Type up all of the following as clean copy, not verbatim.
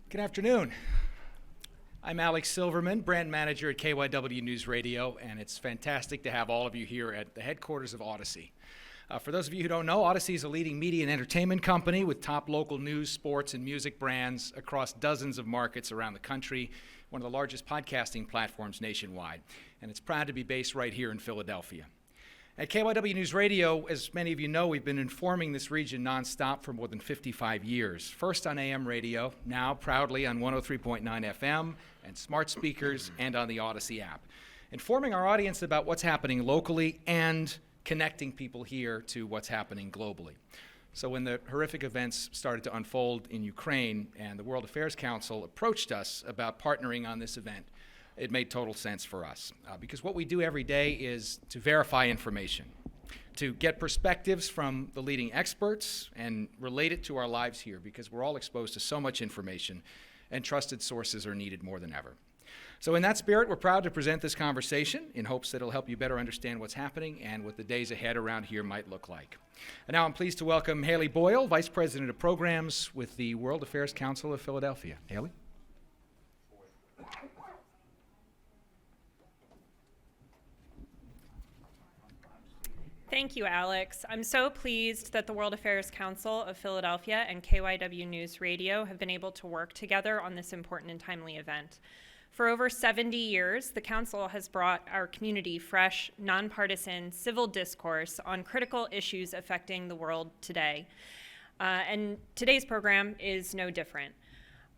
Good afternoon. I'm Alex Silverman, brand manager at KYW Newsradio, and it's fantastic to have all of you here at the headquarters of Odyssey. For those of you who don't know, Odyssey is a leading media and entertainment company with top local news, sports, and music brands across dozens of markets around the country, one of the largest podcasting platforms nationwide, and it's proud to be based right here in Philadelphia. At KYW Newsradio, as many of you know, we've been informing this region nonstop for more than 55 years. First on AM radio, now proudly on 103.9 FM and smart speakers and on the Odyssey app. Informing our audience about what's happening locally and connecting people here to what's happening globally. So when the horrific events started to unfold in Ukraine and the World Affairs Council approached us about partnering on this event, it made total sense for us because what we do every day is to verify information, to get perspectives from the leading experts and relate it to our lives here because we're all exposed to so much information and trusted sources are needed more than ever. So in that spirit, we're proud to present this conversation in hopes that it'll help you better understand what's happening and what the days ahead around here might look like. And now I'm pleased to welcome Haley Boyle, Vice President of Programs with the World Affairs Council of Philadelphia. Haley? Thank you, Alex. I'm so pleased that the World Affairs Council of Philadelphia and KYW Newsradio have been able to work together on this important and timely event. For over 70 years, the Council has brought our community fresh, nonpartisan civil discourse on critical issues affecting the world today. And today's program is no different.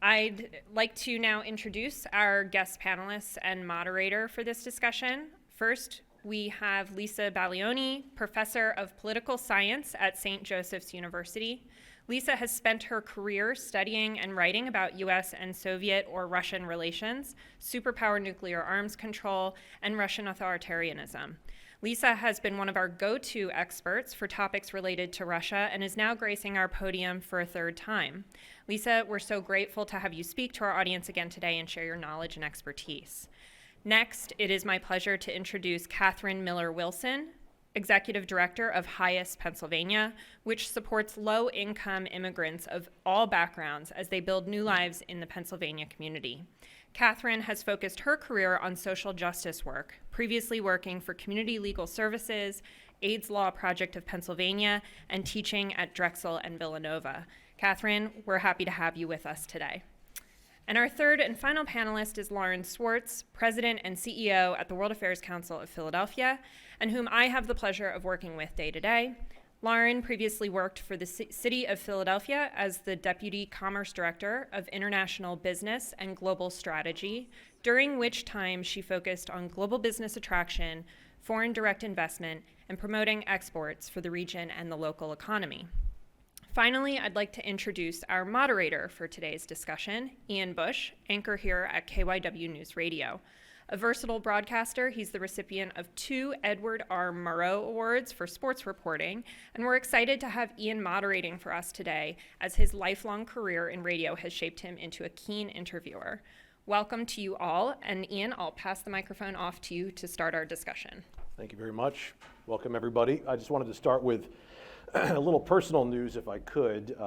I'd like to now introduce our guest panelists and moderator for this discussion. First, we have Lisa Baglione, Professor of Political Science at St. Joseph's University. Lisa has spent her career studying and writing about U.S. and Soviet or Russian relations, superpower nuclear arms control, and Russian authoritarianism. Lisa has been one of our go-to experts for topics related to Russia and is now gracing our podium for a third time. Lisa, we're so grateful to have you speak to our audience again today and share your knowledge and expertise. Next, it is my pleasure to introduce Catherine Miller-Wilson, Executive Director of HIAS Pennsylvania, which supports low-income immigrants of all backgrounds as they build new lives in the Pennsylvania community. Catherine has focused her career on social justice work, previously working for Community Legal Services, AIDS Law Project of Pennsylvania, and teaching at Drexel and Villanova. Catherine, we're happy to have you with us today. And our third and final panelist is Lauren Schwartz, President and CEO at the World Affairs Council of Philadelphia, and whom I have the pleasure of working with day to day. Lauren previously worked for the City of Philadelphia as the Deputy Commerce Director of International Business and Global Strategy, during which time she focused on global business attraction, foreign direct investment, and promoting exports for the region and the local economy. Finally, I'd like to introduce our moderator for today's discussion, Ian Bush, anchor here at KYW Newsradio. A versatile broadcaster, he's the recipient of 2 Edward R. Murrow Awards for sports reporting, and we're excited to have Ian moderating for us today as his lifelong career in radio has shaped him into a keen interviewer. Welcome to you all, and Ian, I'll pass the microphone off to you to start our discussion. Thank you very much. Welcome, everybody. I just wanted to start with a little personal news, if I could.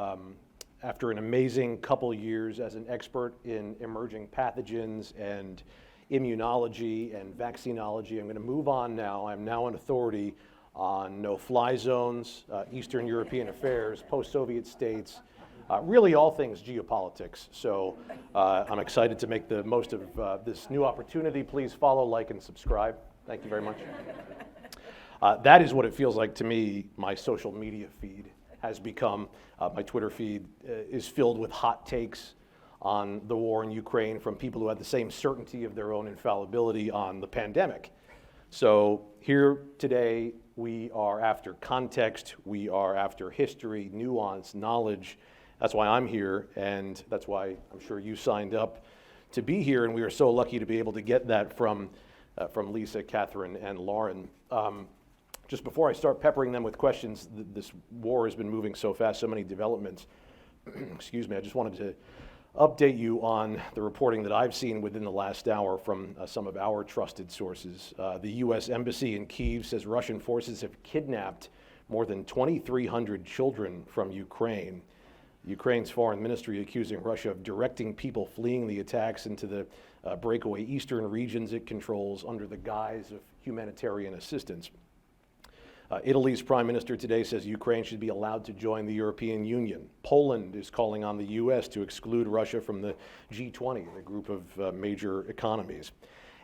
After an amazing couple years as an expert in emerging pathogens and immunology and vaccinology, I'm going to move on now. I'm now an authority on no-fly zones, Eastern European affairs, post-Soviet states, really all things geopolitics. So I'm excited to make the most of this new opportunity. Please follow, like, and subscribe. Thank you very much. That is what it feels like to me. My social media feed has become. My Twitter feed is filled with hot takes on the war in Ukraine from people who had the same certainty of their own infallibility on the pandemic. So here today, we are after context, we are after history, nuance, knowledge. That's why I'm here, and that's why I'm sure you signed up to be here, and we are so lucky to be able to get that from Lisa, Catherine, and Lauren. Just before I start peppering them with questions, this war has been moving so fast, so many developments. Excuse me, I just wanted to update you on the reporting that I've seen within the last hour from some of our trusted sources. The U.S. Embassy in Kyiv says Russian forces have kidnapped more than 2,300 children from Ukraine. Ukraine's foreign ministry accusing Russia of directing people fleeing the attacks into the breakaway eastern regions it controls under the guise of humanitarian assistance. Italy's prime minister today says Ukraine should be allowed to join the European Union. Poland is calling on the U.S. to exclude Russia from the G20, the group of major economies.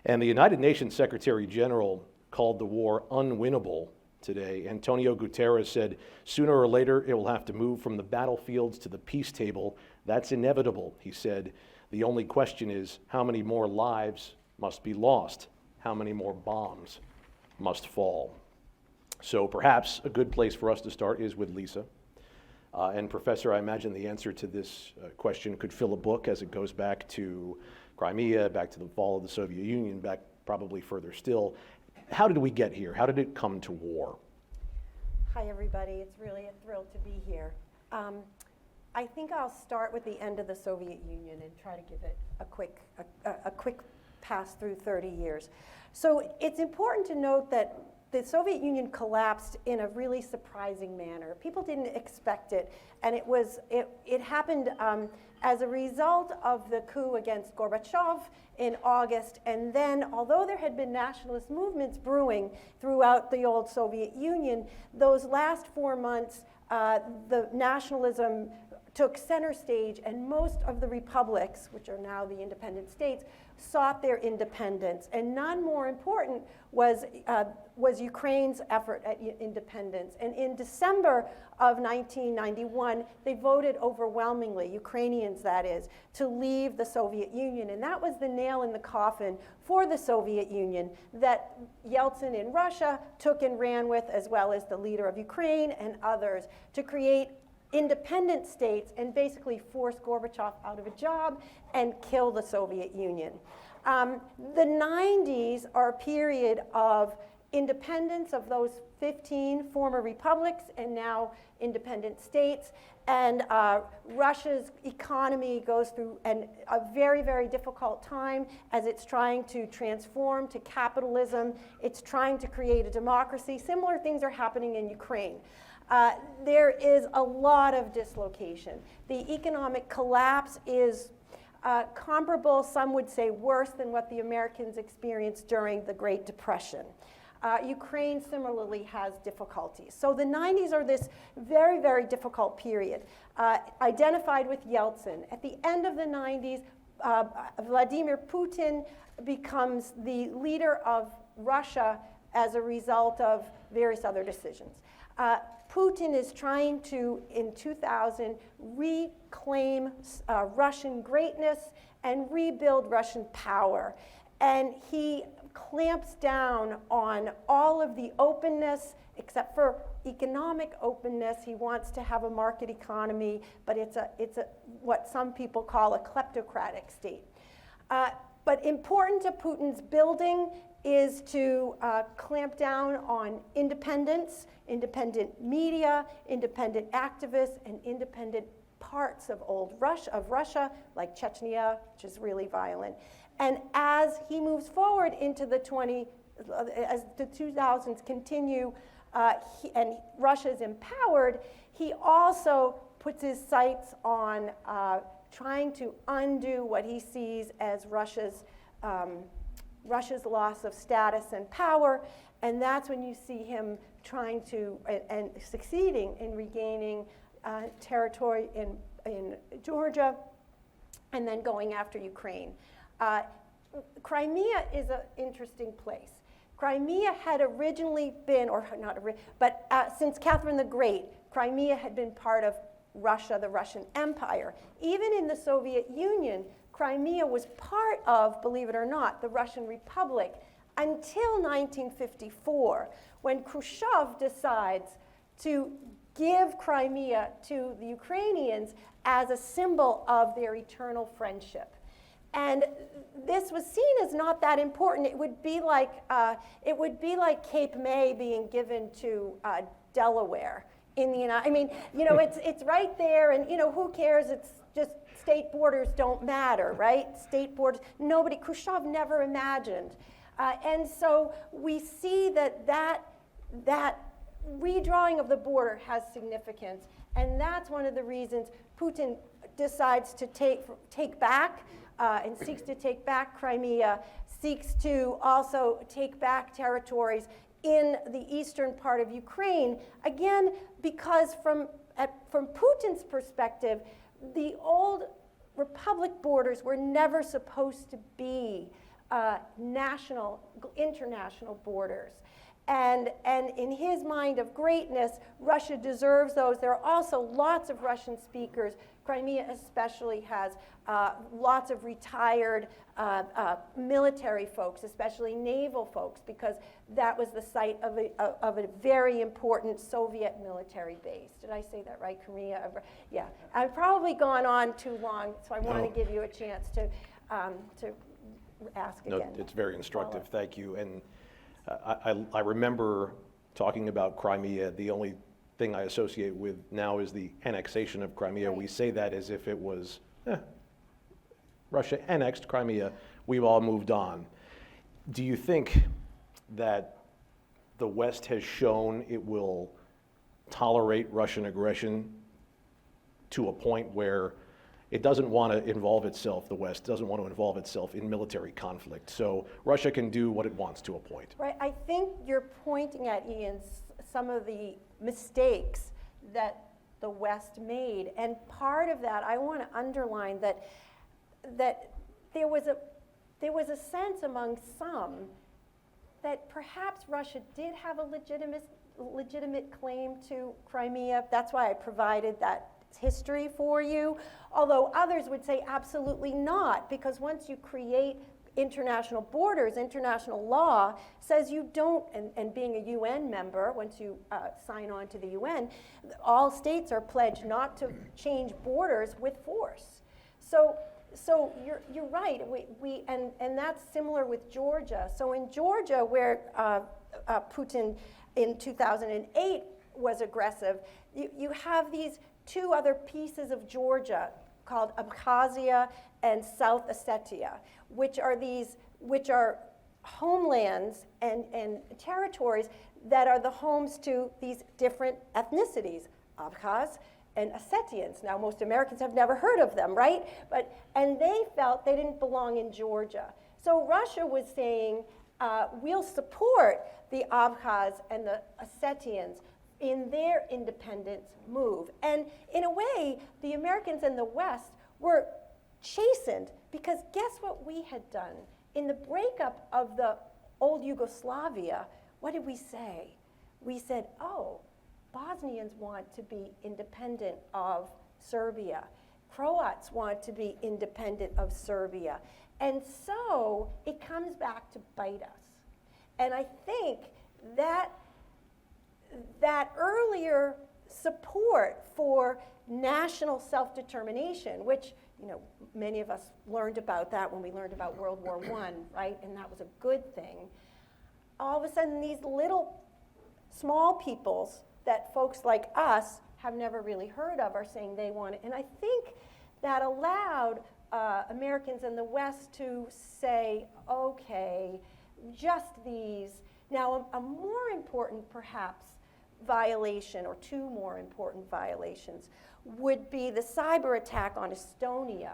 And the United Nations Secretary General called the war unwinnable today. Antonio Guterres said, sooner or later it will have to move from the battlefields to the peace table. That's inevitable, he said. The only question is how many more lives must be lost? How many more bombs must fall? So perhaps a good place for us to start is with Lisa. And Professor, I imagine the answer to this question could fill a book as it goes back to Crimea, back to the fall of the Soviet Union, back probably further still. How did we get here? How did it come to war? Hi, everybody. It's really a thrill to be here. I think I'll start with the end of the Soviet Union and try to give it a quick pass through 30 years. So it's important to note that the Soviet Union collapsed in a really surprising manner. People didn't expect it, and it happened as a result of the coup against Gorbachev in August. And then, although there had been nationalist movements brewing throughout the old Soviet Union, those last 4 months, the nationalism took center stage, and most of the republics, which are now the independent states, sought their independence. And none more important was Ukraine's effort at independence. And in December of 1991, they voted overwhelmingly, Ukrainians that is, to leave the Soviet Union. And that was the nail in the coffin for the Soviet Union that Yeltsin in Russia took and ran with, as well as the leader of Ukraine and others, to create independent states and basically force Gorbachev out of a job and kill the Soviet Union. The 90s are a period of independence of those 15 former republics and now independent states. And Russia's economy goes through a very, very difficult time as it's trying to transform to capitalism. It's trying to create a democracy. Similar things are happening in Ukraine. There is a lot of dislocation. The economic collapse is comparable, some would say worse, than what the Americans experienced during the Great Depression. Ukraine similarly has difficulties. So the 90s are this very, very difficult period, identified with Yeltsin. At the end of the 90s, Vladimir Putin becomes the leader of Russia as a result of various other decisions. Putin is trying to, in 2000, reclaim Russian greatness and rebuild Russian power. And he clamps down on all of the openness, except for economic openness. He wants to have a market economy, but it's what some people call a kleptocratic state. But important to Putin's building is to clamp down on independence, independent media, independent activists, and independent parts of Russia, like Chechnya, which is really violent. And as he moves forward into as the 2000s continue, and Russia is empowered, he also puts his sights on trying to undo what he sees as Russia's loss of status and power, and that's when you see him trying to and succeeding in regaining territory in Georgia, and then going after Ukraine. Crimea is an interesting place. Crimea had originally been, or not, but since Catherine the Great, Crimea had been part of Russia, the Russian Empire. Even in the Soviet Union, Crimea was part of, believe it or not, the Russian Republic until 1954, when Khrushchev decides to give Crimea to the Ukrainians as a symbol of their eternal friendship. And this was seen as not that important. It would be like Cape May being given to Delaware in the United. I mean, it's right there, and who cares? It's just state borders don't matter, right? State borders. Khrushchev never imagined, and so we see that redrawing of the border has significance, And that's one of the reasons Putin decides to take back and seeks to take back Crimea, seeks to also take back territories in the eastern part of Ukraine, again, because from Putin's perspective, the old republic borders were never supposed to be international borders. And in his mind of greatness, Russia deserves those. There are also lots of Russian speakers. Crimea especially has lots of retired military folks, especially naval folks, because that was the site of a very important Soviet military base. Did I say that right, Crimea? Yeah, I've probably gone on too long, so I want to give you a chance to ask again. No, it's very instructive, thank you. And I remember talking about Crimea. The only thing I associate with now is the annexation of Crimea. Right. We say that as if it was, Russia annexed Crimea, we've all moved on. Do you think that the West has shown it will tolerate Russian aggression to a point where it doesn't want to involve itself, the West doesn't want to involve itself in military conflict, so Russia can do what it wants to a point? Right, I think you're pointing at, Ian, some of the mistakes that the West made, and part of that, I want to underline that there was a sense among some that perhaps Russia did have a legitimate claim to Crimea. That's why I provided that history for you, although others would say absolutely not, because once you create international borders, international law says you don't, and being a UN member, once you sign on to the UN, all states are pledged not to change borders with force. So you're right, and that's similar with Georgia. So in Georgia, where Putin in 2008 was aggressive, you have these two other pieces of Georgia called Abkhazia and South Ossetia, which are homelands and territories that are the homes to these different ethnicities, Abkhaz and Ossetians. Now, most Americans have never heard of them, right? And they felt they didn't belong in Georgia. So Russia was saying, we'll support the Abkhaz and the Ossetians in their independence move. And in a way, the Americans in the West were chastened, because guess what we had done? In the breakup of the old Yugoslavia, what did we say? We said, oh, Bosnians want to be independent of Serbia. Croats want to be independent of Serbia. And so it comes back to bite us. And I think that earlier support for national self-determination, which many of us learned about that when we learned about World War I, right? And that was a good thing. All of a sudden, these little small peoples that folks like us have never really heard of are saying they want it. And I think that allowed Americans in the West to say, okay, just these. Now, a more important, perhaps, violation, or two more important violations, would be the cyber attack on Estonia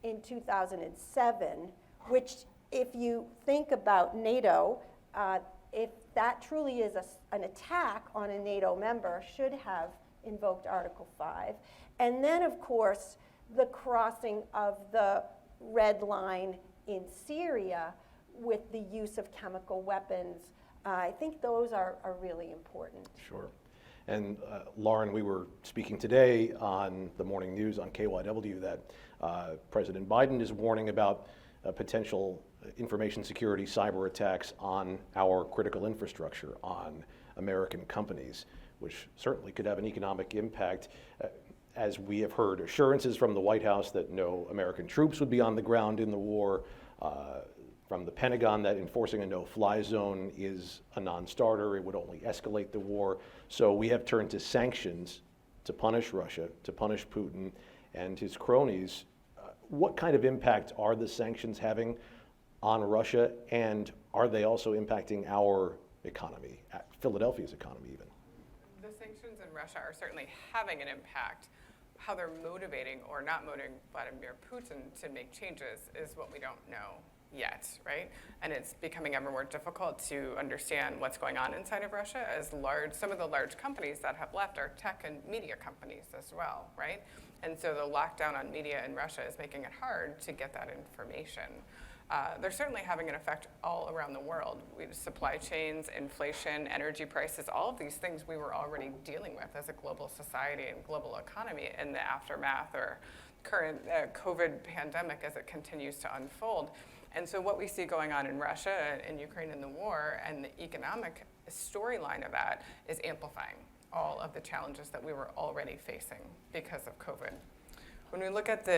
in 2007, which, if you think about NATO, if that truly is an attack on a NATO member, should have invoked Article 5. And then, of course, the crossing of the red line in Syria with the use of chemical weapons. I think those are really important. Sure. And Lauren, we were speaking today on the morning news on KYW that President Biden is warning about potential information security cyber attacks on our critical infrastructure, on American companies, which certainly could have an economic impact. As we have heard assurances from the White House that no American troops would be on the ground in the war, from the Pentagon that enforcing a no-fly zone is a non-starter, it would only escalate the war. So we have turned to sanctions to punish Russia, to punish Putin and his cronies. What kind of impact are the sanctions having on Russia, and are they also impacting our economy, Philadelphia's economy even? The sanctions and Russia are certainly having an impact. How they're motivating or not motivating Vladimir Putin to make changes is what we don't know yet, right? And it's becoming ever more difficult to understand what's going on inside of Russia, as some of the large companies that have left are tech and media companies as well, right? And so the lockdown on media in Russia is making it hard to get that information. They're certainly having an effect all around the world. Supply chains, inflation, energy prices, all of these things we were already dealing with as a global society and global economy in the aftermath or current COVID pandemic as it continues to unfold. And so what we see going on in Russia and Ukraine in the war and the economic storyline of that is amplifying all of the challenges that we were already facing because of COVID. When we look at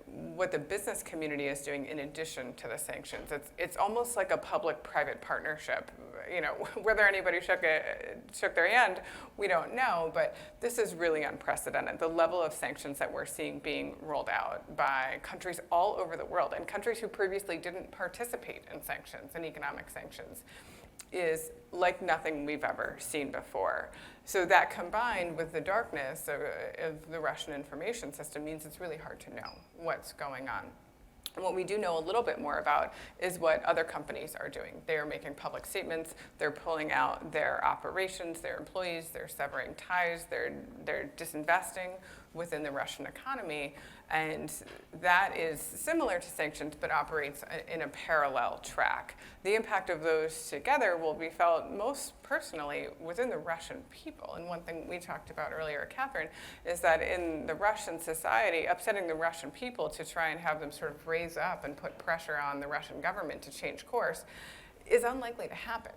what the business community is doing in addition to the sanctions, it's almost like a public-private partnership. You know, whether anybody shook their hand, we don't know, but this is really unprecedented. The level of sanctions that we're seeing being rolled out by countries all over the world, and countries who previously didn't participate in sanctions and economic sanctions, is like nothing we've ever seen before. So that combined with the darkness of the Russian information system means it's really hard to know what's going on. And what we do know a little bit more about is what other companies are doing. They are making public statements, they're pulling out their operations, their employees, they're severing ties, they're disinvesting within the Russian economy. And that is similar to sanctions, but operates in a parallel track. The impact of those together will be felt most personally within the Russian people. And one thing we talked about earlier, Catherine, is that in the Russian society, upsetting the Russian people to try and have them sort of raise up and put pressure on the Russian government to change course is unlikely to happen.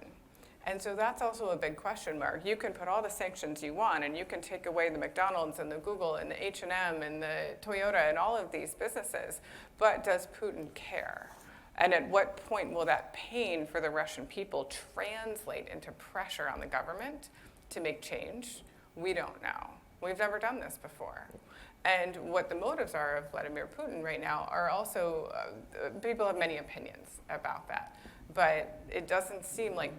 And so that's also a big question mark. You can put all the sanctions you want, and you can take away the McDonald's and the Google and the H&M and the Toyota and all of these businesses, but does Putin care? And at what point will that pain for the Russian people translate into pressure on the government to make change? We don't know. We've never done this before. And what the motives are of Vladimir Putin right now are also, people have many opinions about that. But it doesn't seem like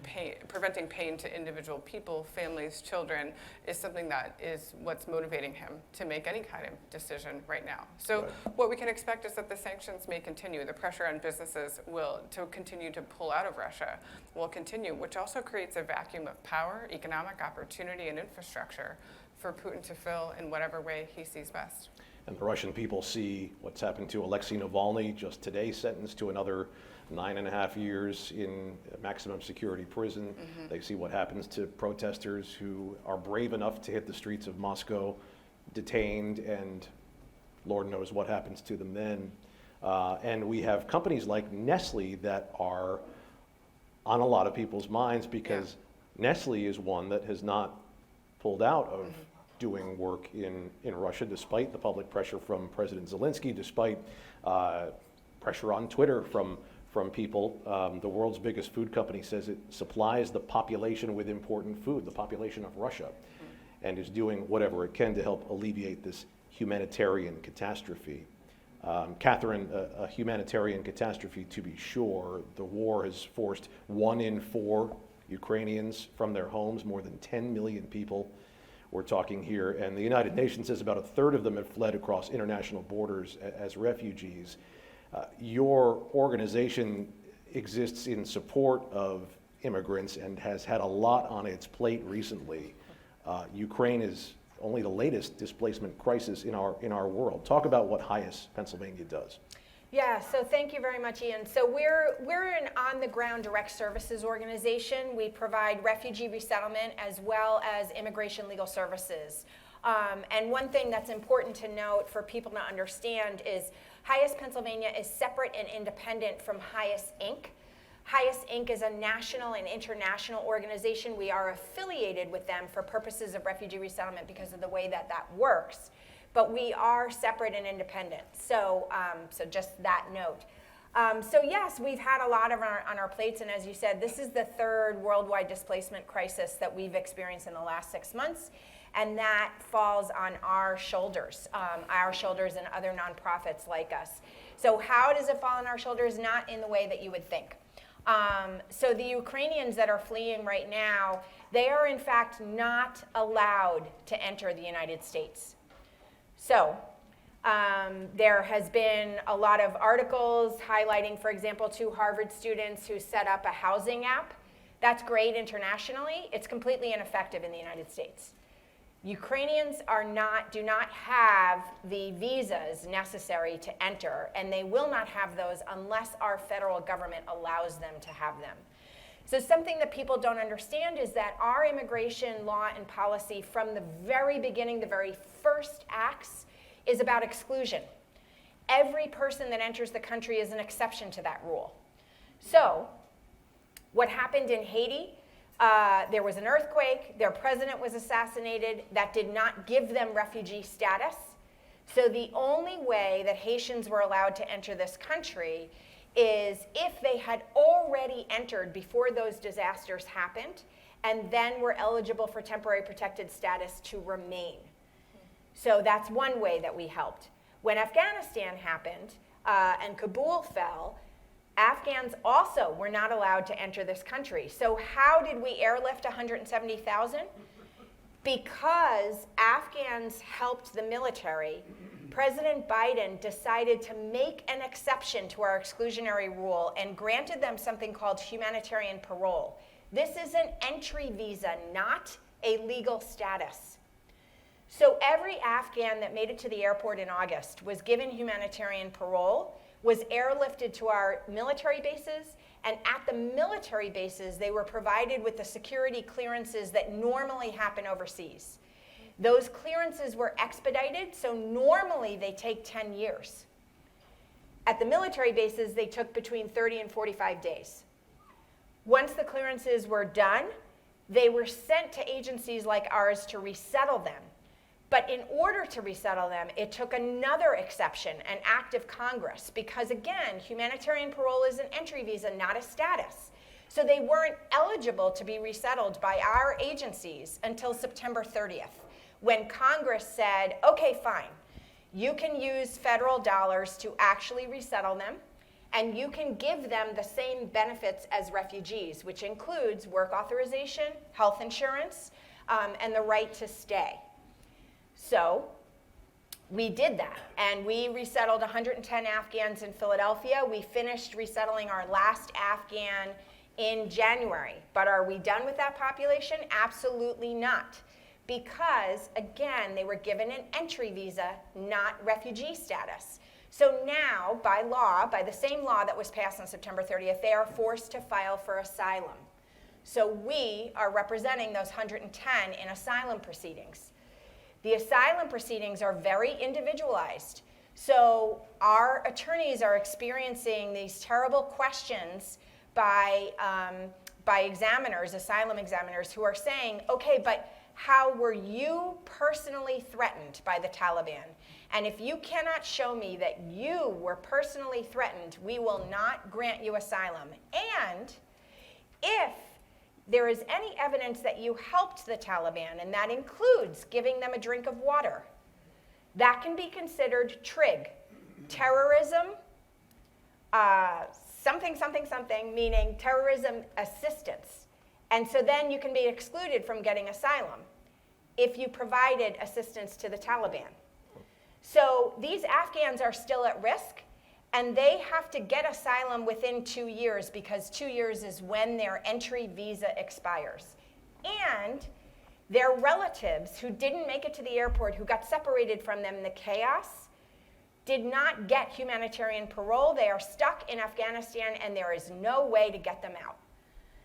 preventing pain to individual people, families, children, is something that is what's motivating him to make any kind of decision right now. So what we can expect is that the sanctions may continue. The pressure on businesses to continue to pull out of Russia will continue, which also creates a vacuum of power, economic opportunity, and infrastructure for Putin to fill in whatever way he sees best. And the Russian people see what's happened to Alexei Navalny just today, sentenced to another 9.5 years in maximum security prison. Mm-hmm. They see what happens to protesters who are brave enough to hit the streets of Moscow, detained, and Lord knows what happens to them then. And we have companies like Nestle that are on a lot of people's minds because Nestle is one that has not pulled out of doing work in Russia, despite the public pressure from President Zelensky, despite pressure on Twitter from people. The world's biggest food company says it supplies the population with important food, the population of Russia, and is doing whatever it can to help alleviate this humanitarian catastrophe. Catherine, a humanitarian catastrophe to be sure. The war has forced 1 in 4 Ukrainians from their homes, more than 10 million people we're talking here, and the United Nations says about 1/3 of them have fled across international borders as refugees. Your organization exists in support of immigrants and has had a lot on its plate recently. Ukraine is only the latest displacement crisis in our world. Talk about what HIAS Pennsylvania does. Yeah, so thank you very much, Ian. So we're an on-the-ground direct services organization. We provide refugee resettlement as well as immigration legal services. And one thing that's important to note for people to understand is HIAS Pennsylvania is separate and independent from HIAS Inc. HIAS Inc. is a national and international organization. We are affiliated with them for purposes of refugee resettlement because of the way that works. But we are separate and independent. So just that note. So yes, we've had a lot on our plates, and as you said, this is the 3rd worldwide displacement crisis that we've experienced in the last 6 months, and that falls on our shoulders and other nonprofits like us. So how does it fall on our shoulders? Not in the way that you would think. So the Ukrainians that are fleeing right now, they are in fact not allowed to enter the United States. So there has been a lot of articles highlighting, for example, 2 Harvard students who set up a housing app. That's great internationally. It's completely ineffective in the United States. Ukrainians do not have the visas necessary to enter, and they will not have those unless our federal government allows them to have them. So something that people don't understand is that our immigration law and policy from the very beginning, the very first acts, is about exclusion. Every person that enters the country is an exception to that rule. So what happened in Haiti, there was an earthquake, their president was assassinated, that did not give them refugee status. So the only way that Haitians were allowed to enter this country is if they had already entered before those disasters happened, and then were eligible for temporary protected status to remain. So that's one way that we helped. When Afghanistan happened and Kabul fell, Afghans also were not allowed to enter this country. So how did we airlift 170,000? Because Afghans helped the military, President Biden decided to make an exception to our exclusionary rule and granted them something called humanitarian parole. This is an entry visa, not a legal status. So every Afghan that made it to the airport in August was given humanitarian parole, was airlifted to our military bases, and at the military bases, they were provided with the security clearances that normally happen overseas. Those clearances were expedited, so normally they take 10 years. At the military bases, they took between 30 and 45 days. Once the clearances were done, they were sent to agencies like ours to resettle them. But in order to resettle them, it took another exception, an act of Congress, because again, humanitarian parole is an entry visa, not a status. So they weren't eligible to be resettled by our agencies until September 30th, when Congress said, okay, fine, you can use federal dollars to actually resettle them, and you can give them the same benefits as refugees, which includes work authorization, health insurance, and the right to stay. So we did that, and we resettled 110 Afghans in Philadelphia. We finished resettling our last Afghan in January. But are we done with that population? Absolutely not. Because, again, they were given an entry visa, not refugee status. So now, by law, by the same law that was passed on September 30th, they are forced to file for asylum. So we are representing those 110 in asylum proceedings. The asylum proceedings are very individualized. So our attorneys are experiencing these terrible questions by examiners, asylum examiners, who are saying, okay, but how were you personally threatened by the Taliban? And if you cannot show me that you were personally threatened, we will not grant you asylum. And if there is any evidence that you helped the Taliban, and that includes giving them a drink of water, that can be considered TRIG, terrorism, something, meaning terrorism assistance. And so then you can be excluded from getting asylum if you provided assistance to the Taliban. So these Afghans are still at risk, and they have to get asylum within 2 years, because 2 years is when their entry visa expires. And their relatives who didn't make it to the airport, who got separated from them in the chaos, did not get humanitarian parole. They are stuck in Afghanistan, and there is no way to get them out.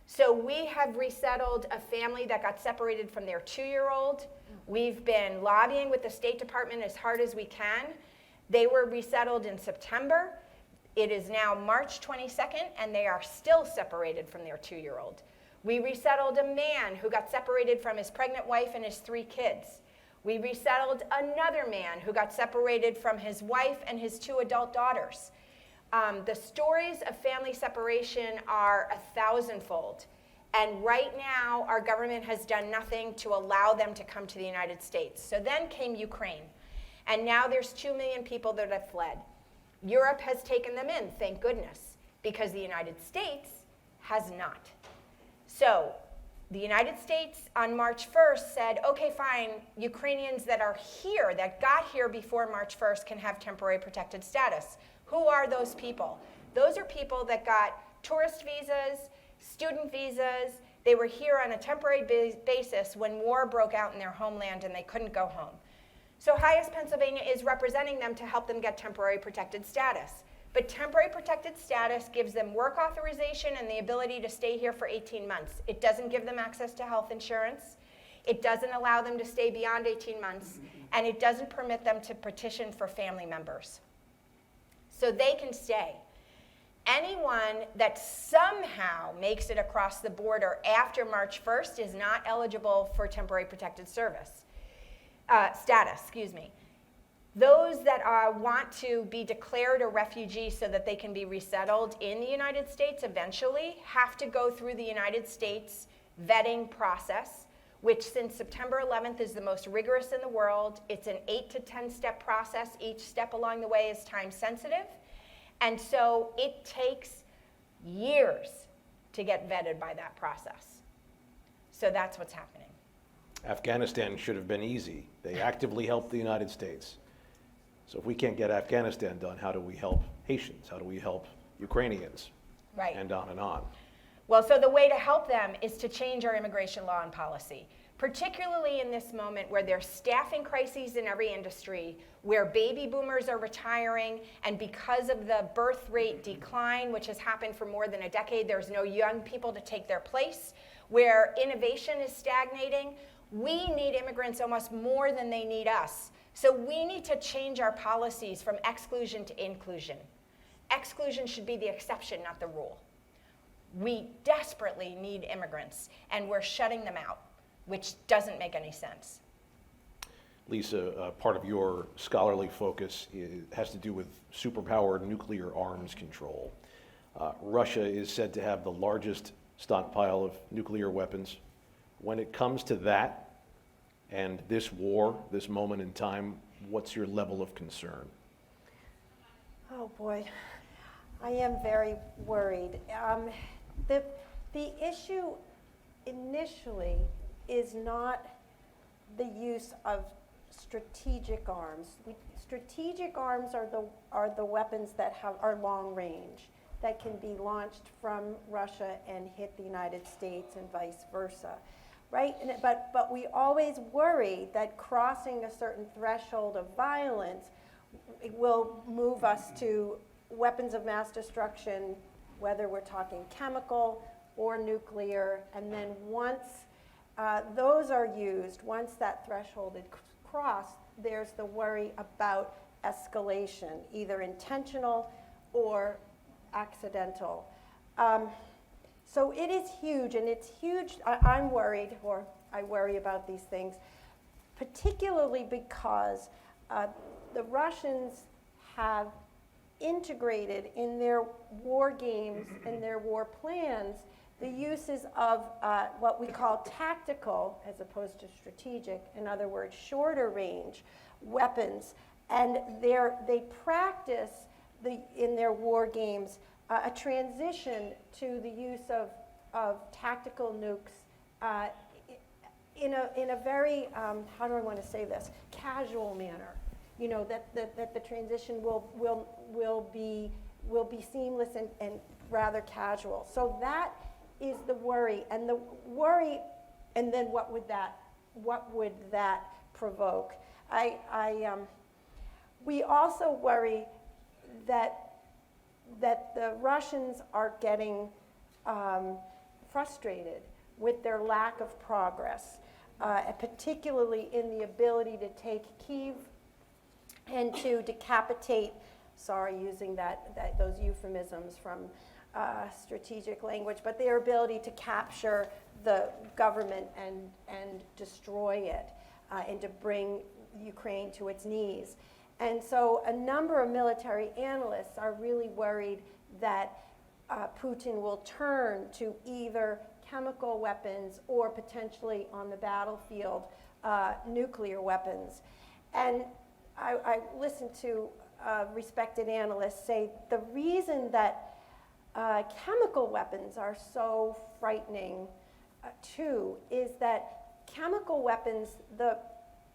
So we have resettled a family that got separated from their 2-year-old. We've been lobbying with the State Department as hard as we can. They were resettled in September. It is now March 22nd, and they are still separated from their 2-year-old. We resettled a man who got separated from his pregnant wife and his 3 kids. We resettled another man who got separated from his wife and his 2 adult daughters. The stories of family separation are 1,000-fold. And right now, our government has done nothing to allow them to come to the United States. So then came Ukraine. And now there's 2 million people that have fled. Europe has taken them in, thank goodness, because the United States has not. So the United States on March 1st said, okay, fine, Ukrainians that are here, that got here before March 1st can have temporary protected status. Who are those people? Those are people that got tourist visas, student visas. They were here on a temporary basis when war broke out in their homeland and they couldn't go home. So Highest Pennsylvania is representing them to help them get temporary protected status. But temporary protected status gives them work authorization and the ability to stay here for 18 months. It doesn't give them access to health insurance. It doesn't allow them to stay beyond 18 months. And it doesn't permit them to petition for family members. So they can stay. Anyone that somehow makes it across the border after March 1st is not eligible for temporary protected status. Those that want to be declared a refugee so that they can be resettled in the United States eventually have to go through the United States vetting process, which since September 11th is the most rigorous in the world. It's an 8 to 10 step process. Each step along the way is time sensitive. And so it takes years to get vetted by that process. So that's what's happening. Afghanistan should have been easy. They actively helped the United States. So if we can't get Afghanistan done, how do we help Haitians? How do we help Ukrainians? Right. And on and on. Well, so the way to help them is to change our immigration law and policy, particularly in this moment where there's staffing crises in every industry, where baby boomers are retiring, and because of the birth rate decline, which has happened for more than a decade, there's no young people to take their place, where innovation is stagnating. We need immigrants almost more than they need us. So we need to change our policies from exclusion to inclusion. Exclusion should be the exception, not the rule. We desperately need immigrants, and we're shutting them out, which doesn't make any sense. Lisa, part of your scholarly focus has to do with superpowered nuclear arms control. Russia is said to have the largest stockpile of nuclear weapons. When it comes to that and this war, this moment in time, what's your level of concern? Oh boy, I am very worried. The issue initially is not the use of strategic arms. Strategic arms are the weapons that are long range, that can be launched from Russia and hit the United States and vice versa, right? But we always worry that crossing a certain threshold of violence will move us to weapons of mass destruction, whether we're talking chemical or nuclear, and then once those are used, once that threshold is crossed, there's the worry about escalation, either intentional or accidental. So it is huge, and it's huge. I'm worried, or I worry about these things, particularly because the Russians have integrated in their war games and their war plans the uses of what we call tactical, as opposed to strategic, in other words, shorter range weapons. And they practice in their war games a transition to the use of tactical nukes in a very, how do I want to say this, casual manner. You know, that the transition will be seamless and rather casual. So that is the worry, and the worry, and then what would that provoke? We also worry that the Russians are getting frustrated with their lack of progress, particularly in the ability to take Kyiv and to decapitate, using those euphemisms from strategic language, but their ability to capture the government and destroy it, and to bring Ukraine to its knees. And so a number of military analysts are really worried that Putin will turn to either chemical weapons or potentially on the battlefield nuclear weapons. And I listened to respected analysts say the reason that chemical weapons are so frightening too, is that chemical weapons,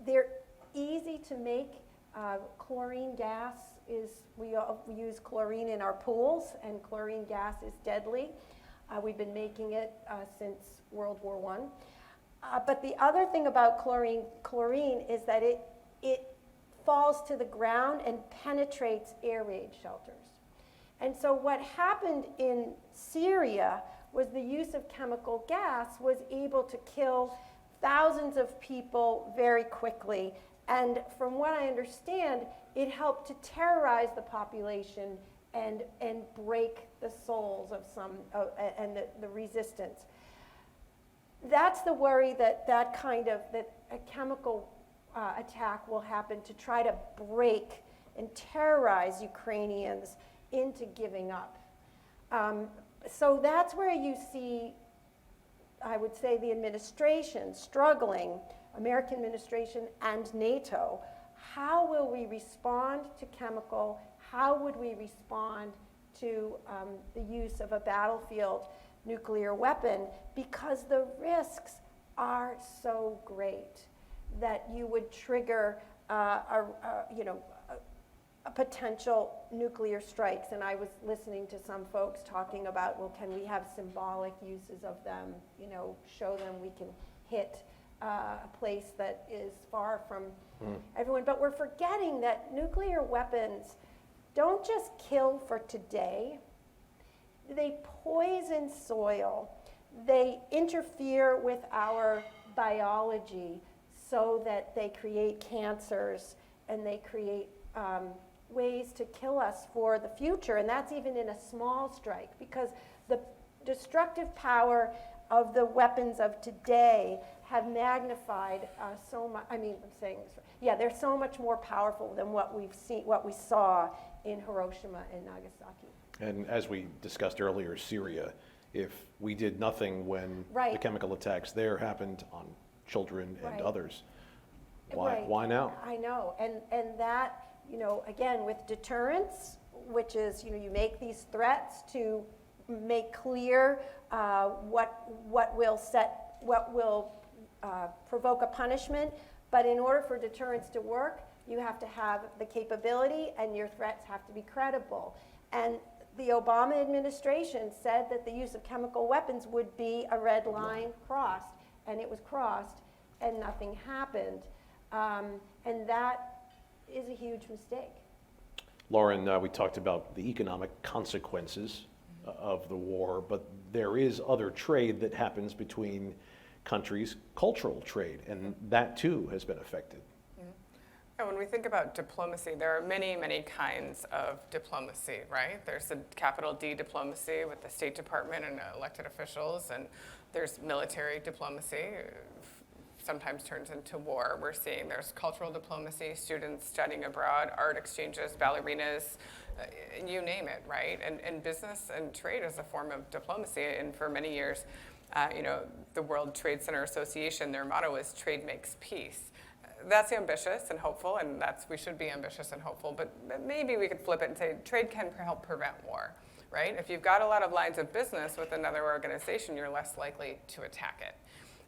they're easy to make. Chlorine gas we use chlorine in our pools, and chlorine gas is deadly. We've been making it since World War I. But the other thing about chlorine is that it falls to the ground and penetrates air raid shelters. And so what happened in Syria was the use of chemical gas was able to kill thousands of people very quickly. And from what I understand, it helped to terrorize the population and break the souls of some, and the resistance. That's the worry that a chemical attack will happen to try to break and terrorize Ukrainians into giving up. So that's where you see, I would say, the administration struggling, American administration and NATO. How will we respond to chemical? How would we respond to the use of a battlefield nuclear weapon? Because the risks are so great that you would trigger a potential nuclear strikes. And I was listening to some folks talking about, well, can we have symbolic uses of them? Show them we can hit a place that is far from everyone. But we're forgetting that nuclear weapons don't just kill for today. They poison soil. They interfere with our biology so that they create cancers and they create ways to kill us for the future. And that's even in a small strike, because the destructive power of the weapons of today have magnified so much. They're so much more powerful than what we saw in Hiroshima and Nagasaki. And as we discussed earlier, Syria, if we did nothing when the chemical attacks there happened on children and others, why now? I know, and that, again, with deterrence, which is, you make these threats to make clear what will provoke a punishment. But in order for deterrence to work, you have to have the capability, and your threats have to be credible. And the Obama administration said that the use of chemical weapons would be a red line crossed, and it was crossed, and nothing happened. And that is a huge mistake. Lauren, we talked about the economic consequences of the war, but there is other trade that happens between countries, cultural trade, and that too has been affected. And when we think about diplomacy, there are many, many kinds of diplomacy, right? There's the capital D diplomacy with the State Department and elected officials, and there's military diplomacy, sometimes turns into war. We're seeing there's cultural diplomacy, students studying abroad, art exchanges, ballerinas, you name it, right? And business and trade is a form of diplomacy, and for many years, the World Trade Center Association, their motto is trade makes peace. That's ambitious and hopeful, and we should be ambitious and hopeful, but maybe we could flip it and say trade can help prevent war, right? If you've got a lot of lines of business with another organization, you're less likely to attack it.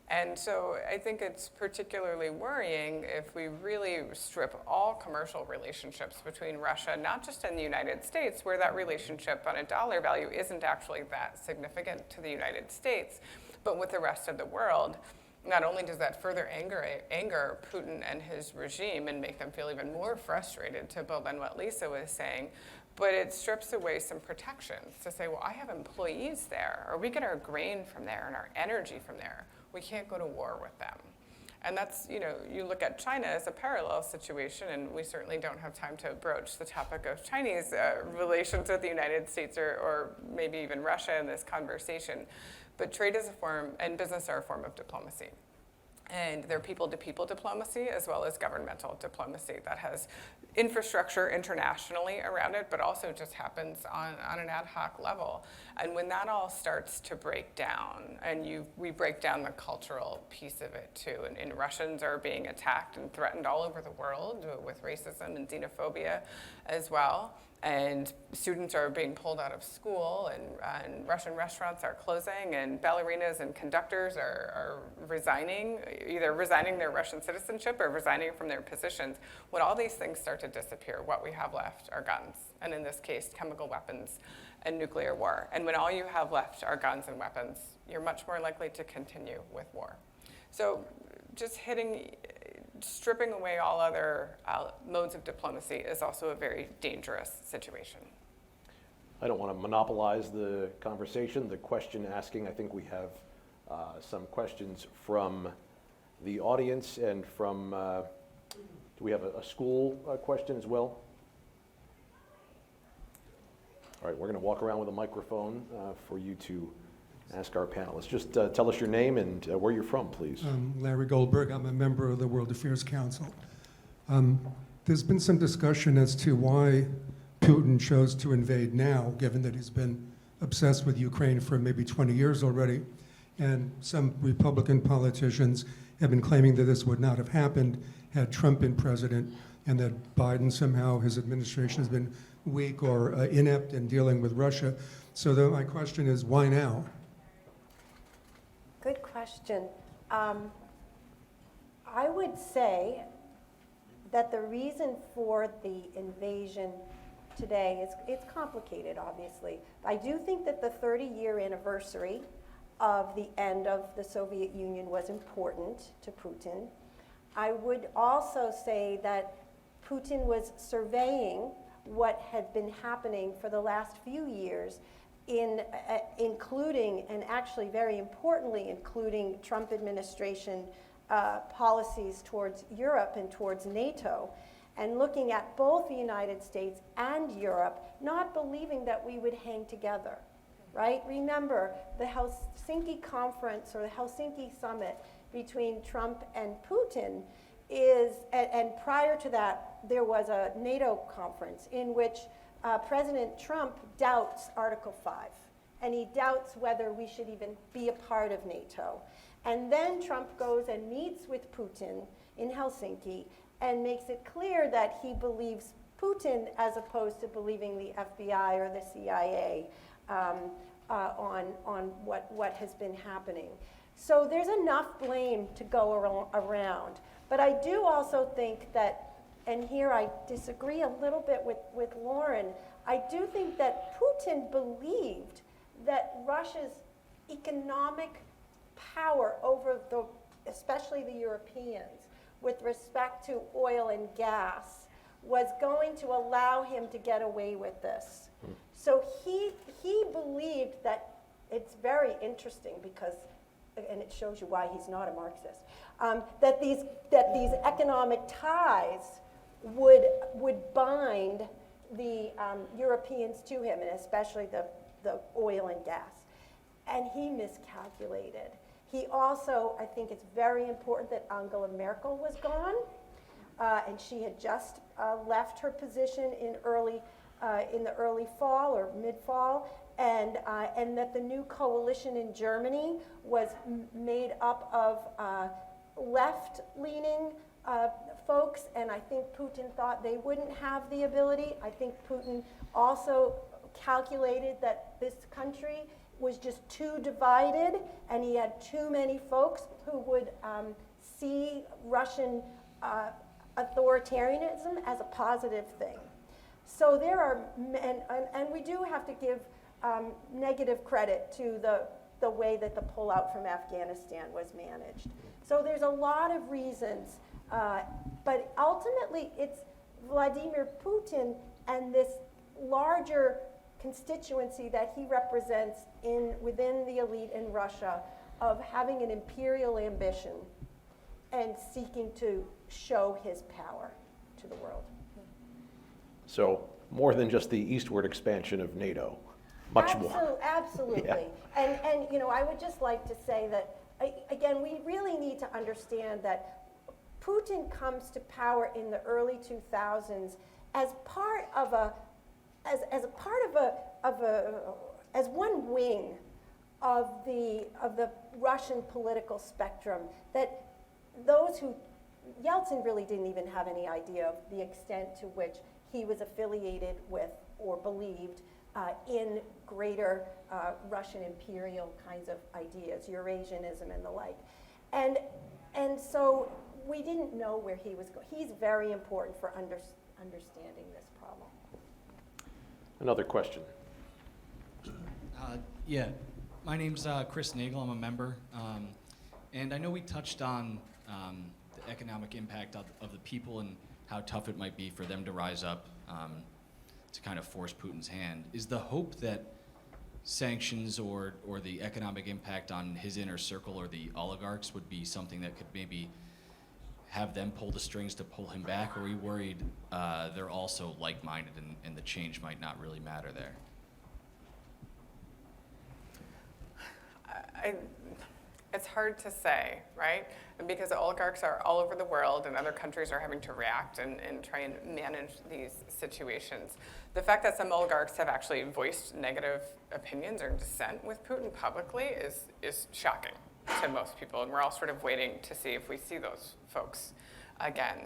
And so I think it's particularly worrying if we really strip all commercial relationships between Russia, not just in the United States, where that relationship on a dollar value isn't actually that significant to the United States, but with the rest of the world. Not only does that further anger Putin and his regime and make them feel even more frustrated, to build on what Lisa was saying, but it strips away some protections to say, well, I have employees there, or we get our grain from there and our energy from there. We can't go to war with them. And that's, you look at China as a parallel situation, and we certainly don't have time to broach the topic of Chinese relations with the United States or maybe even Russia in this conversation. But trade is a form, and business are a form of diplomacy. And they're people-to-people diplomacy as well as governmental diplomacy that has infrastructure internationally around it, but also just happens on an ad hoc level. And when that all starts to break down, and we break down the cultural piece of it too, and Russians are being attacked and threatened all over the world with racism and xenophobia as well. and students are being pulled out of school, and Russian restaurants are closing, and ballerinas and conductors are resigning, either resigning their Russian citizenship or resigning from their positions. When all these things start to disappear, what we have left are guns, and in this case, chemical weapons and nuclear war. And when all you have left are guns and weapons, you're much more likely to continue with war. So just stripping away all other modes of diplomacy is also a very dangerous situation. I don't want to monopolize the conversation, the question asking. I think we have some questions from the audience and from, do we have a school question as well? All right, we're going to walk around with a microphone for you to ask our panelists. Just tell us your name and where you're from, please. Larry Goldberg. I'm a member of the World Affairs Council. There's been some discussion as to why Putin chose to invade now, given that he's been obsessed with Ukraine for maybe 20 years already. And some Republican politicians have been claiming that this would not have happened had Trump been president, and that Biden somehow, his administration has been weak or inept in dealing with Russia. So my question is, why now? Good question. I would say that the reason for the invasion today it's complicated, obviously. I do think that the 30-year anniversary of the end of the Soviet Union was important to Putin. I would also say that Putin was surveying what had been happening for the last few years, including, and actually very importantly, including Trump administration policies towards Europe and towards NATO, and looking at both the United States and Europe, not believing that we would hang together, right? Remember, the Helsinki conference or the Helsinki summit between Trump and Putin and prior to that, there was a NATO conference in which President Trump doubts Article 5, and he doubts whether we should even be a part of NATO. And then Trump goes and meets with Putin in Helsinki and makes it clear that he believes Putin as opposed to believing the FBI or the CIA on what has been happening. So there's enough blame to go around. But I do also think that, and here I disagree a little bit with Lauren, I do think that Putin believed that Russia's economic power over especially the Europeans with respect to oil and gas was going to allow him to get away with this. So he believed that. It's very interesting because, and it shows you why he's not a Marxist, that these economic ties would bind the Europeans to him, and especially the oil and gas. And he miscalculated. He also, I think it's very important that Angela Merkel was gone, and she had just left her position in the early fall or mid-fall, and that the new coalition in Germany was made up of left-leaning folks, and I think Putin thought they wouldn't have the ability. I think Putin also calculated that this country was just too divided, and he had too many folks who would see Russian authoritarianism as a positive thing. So there are, and we do have to give negative credit to the way that the pullout from Afghanistan was managed. So there's a lot of reasons, but ultimately it's Vladimir Putin and this larger constituency that he represents within the elite in Russia of having an imperial ambition and seeking to show his power to the world. So more than just the eastward expansion of NATO, much more. Absolutely. Yeah. And I would just like to say that, again, we really need to understand that Putin comes to power in the early 2000s as part of as one wing of the Russian political spectrum that those who Yeltsin really didn't even have any idea of the extent to which he was affiliated with or believed in greater Russian imperial kinds of ideas, Eurasianism and the like. And so we didn't know where he was going. He's very important for understanding this problem. Another question. Yeah, my name's Chris Nagel. I'm a member. And I know we touched on the economic impact of the people and how tough it might be for them to rise up to kind of force Putin's hand. Is the hope that sanctions or the economic impact on his inner circle or the oligarchs would be something that could maybe have them pull the strings to pull him back? Or are we worried they're also like-minded and the change might not really matter there? It's hard to say, right? Because the oligarchs are all over the world and other countries are having to react and try and manage these situations. The fact that some oligarchs have actually voiced negative opinions or dissent with Putin publicly is shocking to most people, and we're all sort of waiting to see if we see those folks again.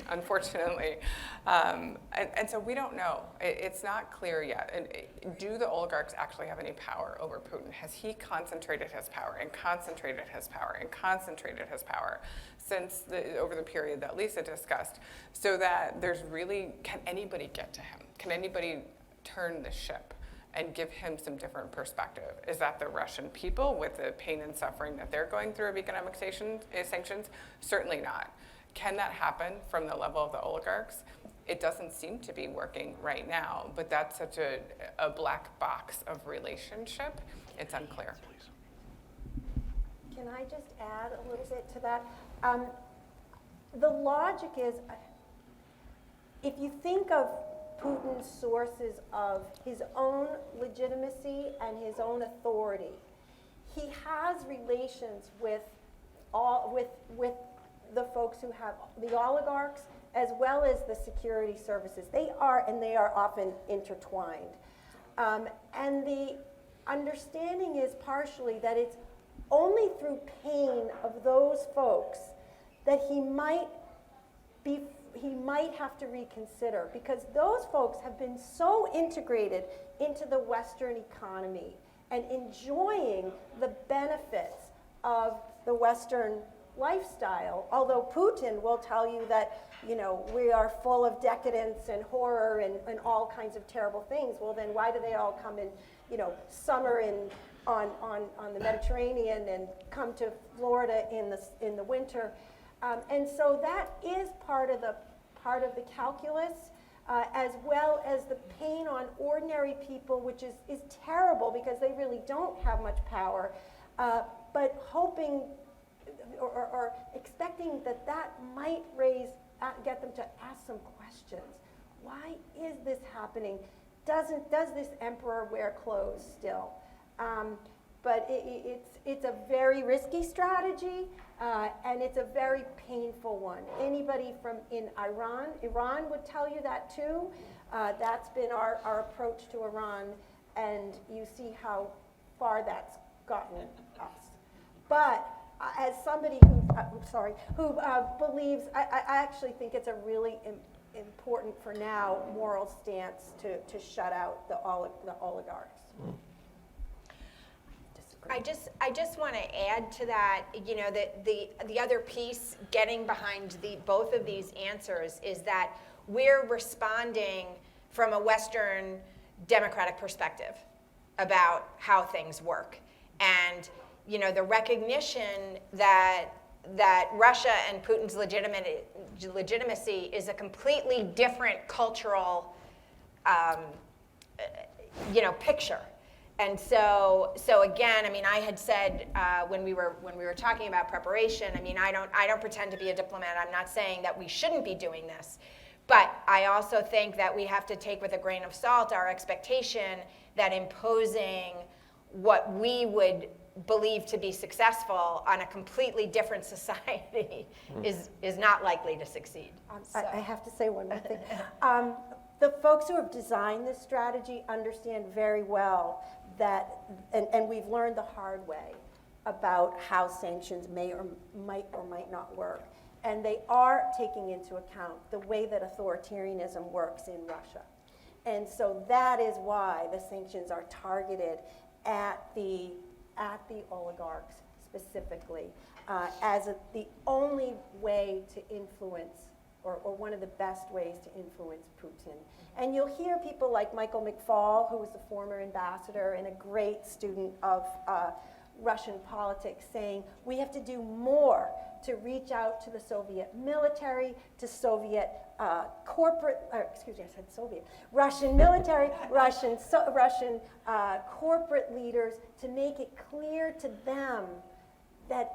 Unfortunately. And so we don't know. It's not clear yet. And do the oligarchs actually have any power over Putin? Has he concentrated his power and concentrated his power and concentrated his power since over the period that Lisa discussed, so that there's really, can anybody get to him? Can anybody turn the ship and give him some different perspective? Is that the Russian people with the pain and suffering that they're going through of economic sanctions? Certainly not. Can that happen from the level of the oligarchs? It doesn't seem to be working right now, but that's such a black box of relationship, it's unclear. Can I just add a little bit to that? The logic is, if you think of Putin's sources of his own legitimacy and his own authority, he has relations with the folks who have the oligarchs as well as the security services. They are often intertwined. And the understanding is partially that it's only through pain of those folks that he might have to reconsider, because those folks have been so integrated into the Western economy and enjoying the benefits of the Western lifestyle, although Putin will tell you that, we are full of decadence and horror and all kinds of terrible things. Well, then why do they all come in, summer on the Mediterranean and come to Florida in the winter? And so that is part of the calculus, as well as the pain on ordinary people, which is terrible because they really don't have much power, but hoping or expecting that might get them to ask some questions. Why is this happening? Does this emperor wear clothes still? But it's a very risky strategy, and it's a very painful one. Anybody in Iran would tell you that too. That's been our approach to Iran, and you see how far that's gotten us. But as somebody who believes, I actually think it's a really important for now moral stance to shut out the oligarchs. I just want to add to that, that the other piece getting behind both of these answers is that we're responding from a Western democratic perspective about how things work. And the recognition that Russia and Putin's legitimacy is a completely different cultural, picture. And so again, I had said when we were talking about preparation, I don't pretend to be a diplomat. I'm not saying that we shouldn't be doing this, but I also think that we have to take with a grain of salt our expectation that imposing what we would believe to be successful on a completely different society is not likely to succeed. I have to say one more thing. The folks who have designed this strategy understand very well that, and we've learned the hard way about how sanctions might or might not work. And they are taking into account the way that authoritarianism works in Russia. And so that is why the sanctions are targeted at the oligarchs specifically, as the only way to influence, or one of the best ways to influence Putin. And you'll hear people like Michael McFaul, who was the former ambassador and a great student of Russian politics, saying we have to do more to reach out to the Soviet military, to Soviet Russian military, Russian corporate leaders, to make it clear to them that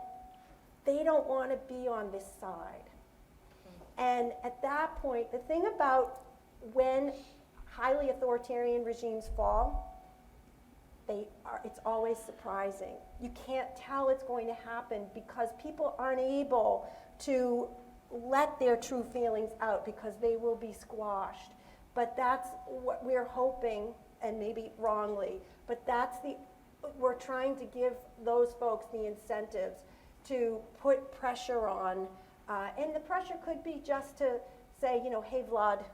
they don't want to be on this side. And at that point, the thing about when highly authoritarian regimes fall, it's always surprising. You can't tell it's going to happen because people aren't able to let their true feelings out because they will be squashed. But that's what we're hoping, and maybe wrongly, but we're trying to give those folks the incentives to put pressure on. And the pressure could be just to say, hey, Vlad,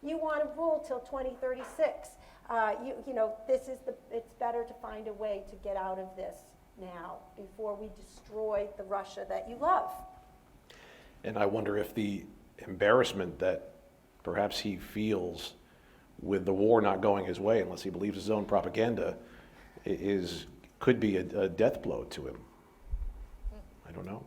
you want to rule till 2036. It's better to find a way to get out of this now before we destroy the Russia that you love. And I wonder if the embarrassment that perhaps he feels with the war not going his way, unless he believes his own propaganda, could be a death blow to him. I don't know.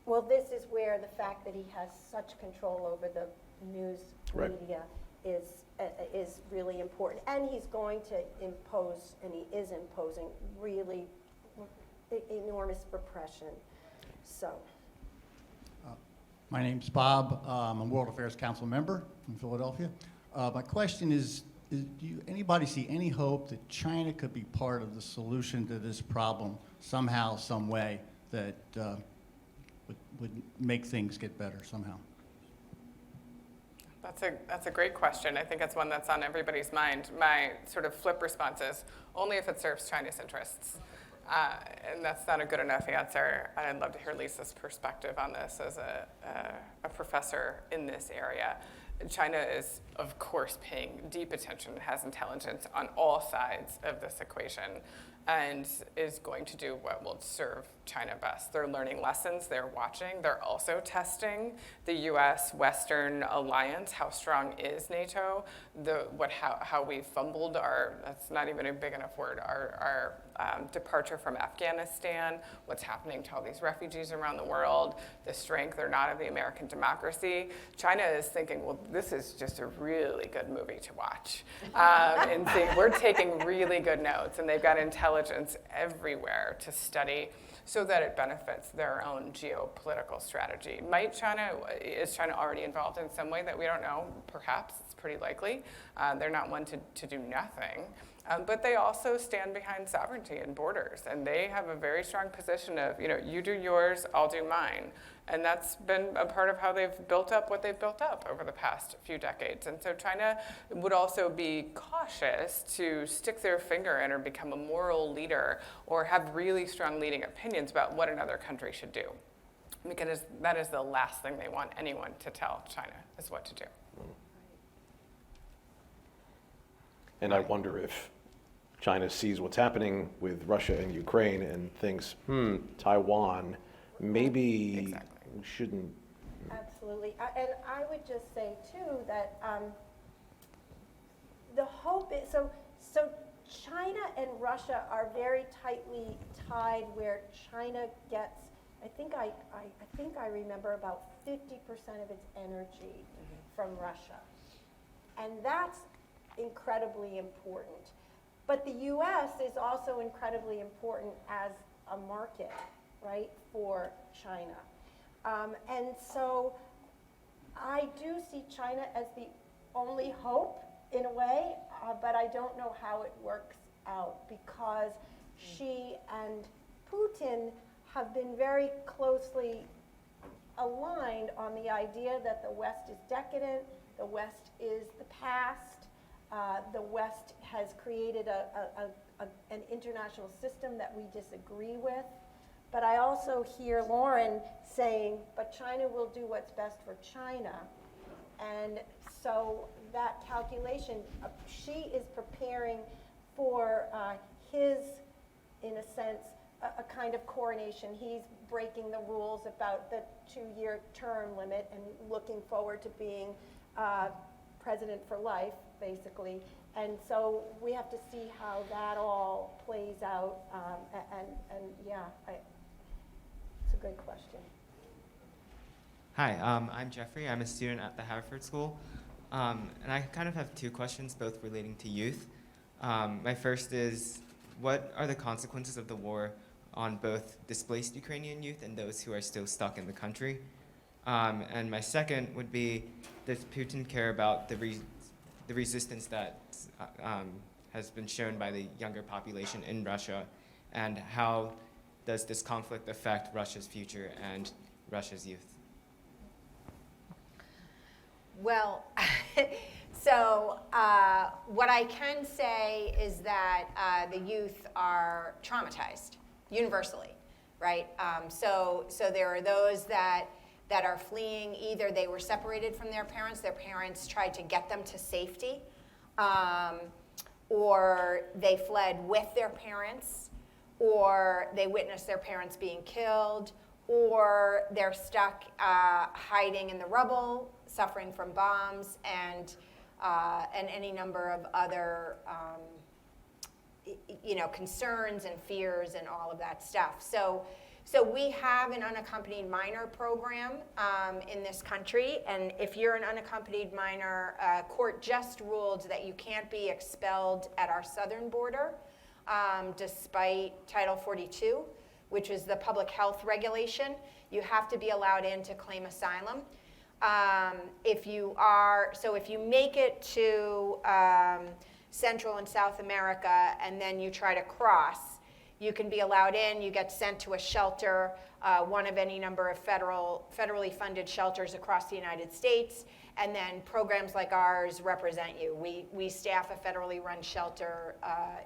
Well, this is where the fact that he has such control over the news media is really important. And he's going to impose, and he is imposing, really enormous repression. So. My name's Bob. I'm a World Affairs Council member from Philadelphia. My question is do anybody see any hope that China could be part of the solution to this problem somehow, some way, that would make things get better somehow? That's a great question. I think it's one that's on everybody's mind. My sort of flip response is only if it serves China's interests. And that's not a good enough answer. And I'd love to hear Lisa's perspective on this as a professor in this area. China is, of course, paying deep attention, has intelligence on all sides of this equation, and is going to do what will serve China best. They're learning lessons, they're watching, they're also testing the US Western alliance. How strong is NATO? How we fumbled that's not even a big enough word, our departure from Afghanistan, what's happening to all these refugees around the world, the strength or not of the American democracy. China is thinking, well, this is just a really good movie to watch. And we're taking really good notes, and they've got intelligence everywhere to study so that it benefits their own geopolitical strategy. Is China already involved in some way that we don't know? Perhaps, it's pretty likely. They're not one to do nothing. But they also stand behind sovereignty and borders, and they have a very strong position of, you do yours, I'll do mine. And that's been a part of how they've built up what they've built up over the past few decades. And so China would also be cautious to stick their in or become a moral leader or have really strong leading opinions about what another country should do. Because that is the last thing they want anyone to tell China, is what to do. And I wonder if China sees what's happening with Russia and Ukraine and thinks, Taiwan, maybe Exactly. we shouldn't. Absolutely. And I would just say, too, that the hope is, so China and Russia are very tightly tied, where China gets, I think I remember about 50% of its energy from Russia. And that's incredibly important. But the U.S. is also incredibly important as a market, right, for China. And so I do see China as the only hope in a way, but I don't know how it works out, because Xi and Putin have been very closely aligned on the idea that the West is decadent, the West is the past, the West has created an international system that we disagree with. But I also hear Lauren saying, but China will do what's best for China. And so that calculation, she is preparing for his, in a sense, a kind of coronation. He's breaking the rules about the 2-year term limit and looking forward to being president for life, basically. And so we have to see how that all plays out. And yeah, it's a good question. Hi, I'm Jeffrey. I'm a student at the Haverford School. And I kind of have 2 questions, both relating to youth. My first is, what are the consequences of the war on both displaced Ukrainian youth and those who are still stuck in the country? And my second would be, does Putin care about the resistance that has been shown by the younger population in Russia? And how does this conflict affect Russia's future and Russia's youth? Well, so what I can say is that the youth are traumatized universally, right? So there are those that are fleeing. Either they were separated from their parents tried to get them to safety, or they fled with their parents, or they witnessed their parents being killed, or they're stuck hiding in the rubble, suffering from bombs, and any number of other concerns and fears and all of that stuff. So we have an unaccompanied minor program in this country, and if you're an unaccompanied minor, court just ruled that you can't be expelled at our southern border, despite Title 42, which is the public health regulation. You have to be allowed in to claim asylum. If you make it to Central and South America and then you try to cross, you can be allowed in. You get sent to a shelter, one of any number of federally funded shelters across the United States, and then programs like ours represent you. We staff a federally run shelter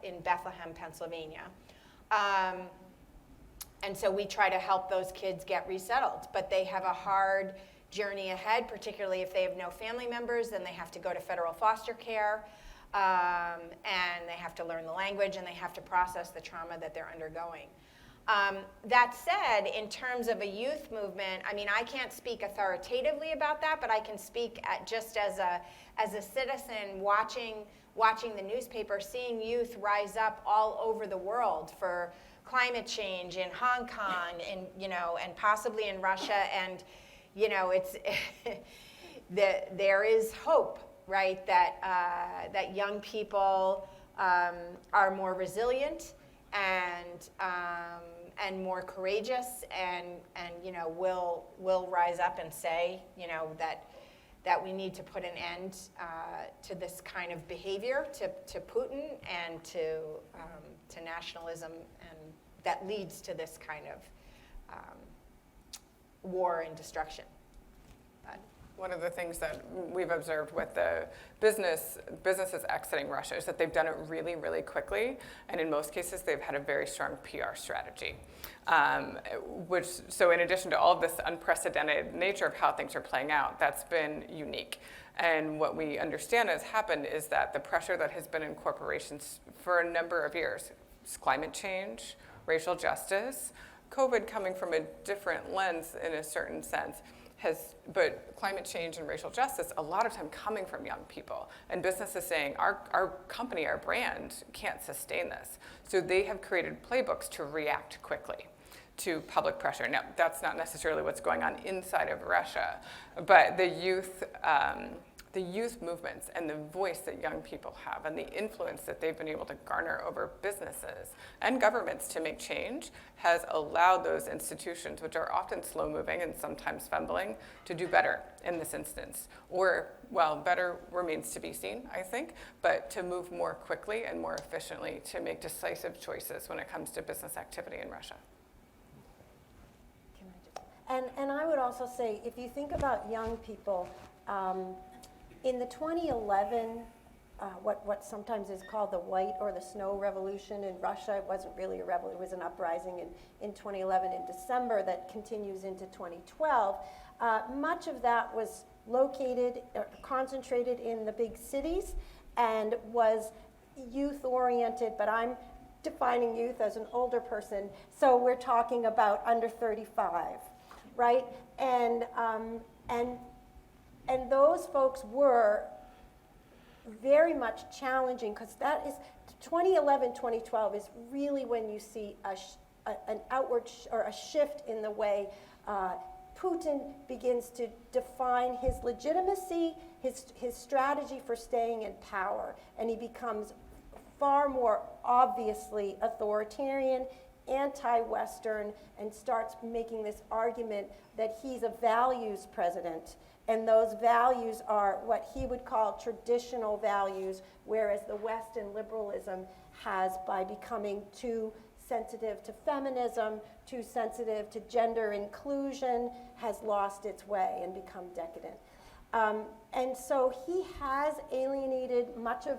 in Bethlehem, Pennsylvania. And so we try to help those kids get resettled, but they have a hard journey ahead, particularly if they have no family members. Then they have to go to federal foster care, and they have to learn the language, and they have to process the trauma that they're undergoing. That said, in terms of a youth movement, I mean, I can't speak authoritatively about that, but I can speak just as a citizen watching the newspaper, seeing youth rise up all over the world for climate change in Hong Kong, and possibly in Russia, and it's there is hope, right? That young people are more resilient and more courageous, and will rise up and say that we need to put an end to this kind of behavior, to Putin, and to nationalism, and that leads to this kind of war and destruction. One of the things that we've observed with the businesses exiting Russia is that they've done it really, really quickly, and in most cases they've had a very strong PR strategy. So in addition to all of this unprecedented nature of how things are playing out, that's been unique. And what we understand has happened is that the pressure that has been in corporations for a number of years, climate change, racial justice, COVID coming from a different lens in a certain sense, but climate change and racial justice, a lot of time coming from young people, and businesses saying, our company, our brand can't sustain this. So they have created playbooks to react quickly to public pressure. Now, that's not necessarily what's going on inside of Russia, but the youth movements and the voice that young people have and the influence that they've been able to garner over businesses and governments to make change has allowed those institutions, which are often slow-moving and sometimes fumbling, to do better in this instance. Or, well, better remains to be seen, I think, but to move more quickly and more efficiently to make decisive choices when it comes to business activity in Russia. And I would also say, if you think about young people, in the 2011 what sometimes is called the white or the snow revolution in Russia. It wasn't really a revolution, it was an uprising in 2011 in December that continues into 2012. Much of that was located, concentrated in the big cities and was youth-oriented, but I'm defining youth as an older person, so we're talking about under 35, right? And those folks were very much challenging, because that is 2011, 2012 is really when you see an outward or a shift in the way Putin begins to define his legitimacy, his strategy for staying in power, and he becomes far more obviously authoritarian, anti-Western, and starts making this argument that he's a values president. And those values are what he would call traditional values, whereas the West and liberalism has, by becoming too sensitive to feminism, too sensitive to gender inclusion, has lost its way and become decadent. And so he has alienated much of